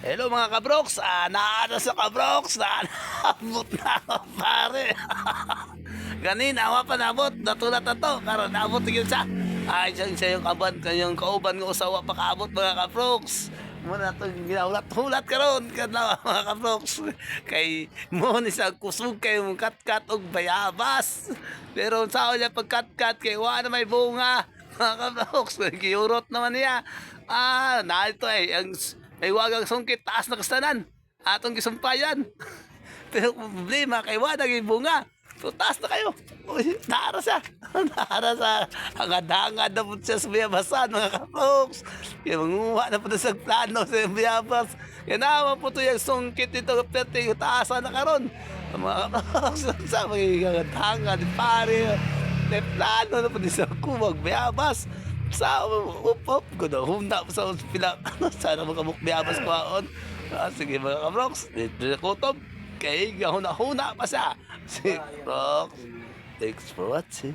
Hello mga kabroks, naano sa kabroks, naabot na ako pare. Ganina, awa pa naabot, natulad na to, karon naabot yun siya. Ay, siya yung kanyang kauban ng usawa pa kaabot mga kabroks. Muna itong ginaulat-hulat karon kana mga kabroks. Kay mo ni sa kusog kay mong katkat og bayabas. Pero sao niya pagkatkat kay wa na may bunga. Mga kabroks, giurot naman niya. Na ito ang may wagang sungkit, taas na kastanan. Atong gisumpayan. Pero problema, kay wala naging bunga. So, taas na kayo. Uy, naara siya. Naara sa hangad-hangad na po siya sa bayabasan, mga kapoks. Kaya manguha na po na sa plano sa bayabas. Kaya naman po ito yung sungkit nito. Pero taasan na karon. Mga kapoks, sa mga hangad-hangad, pare. May plano na po sa kumag bayabas. Sa up ko na humna sa pila sana makamukbiyabas ko aon. Sige mga kabroks, dito kutob kay gahuna-huna pa siya. Si Brox, thanks for watching.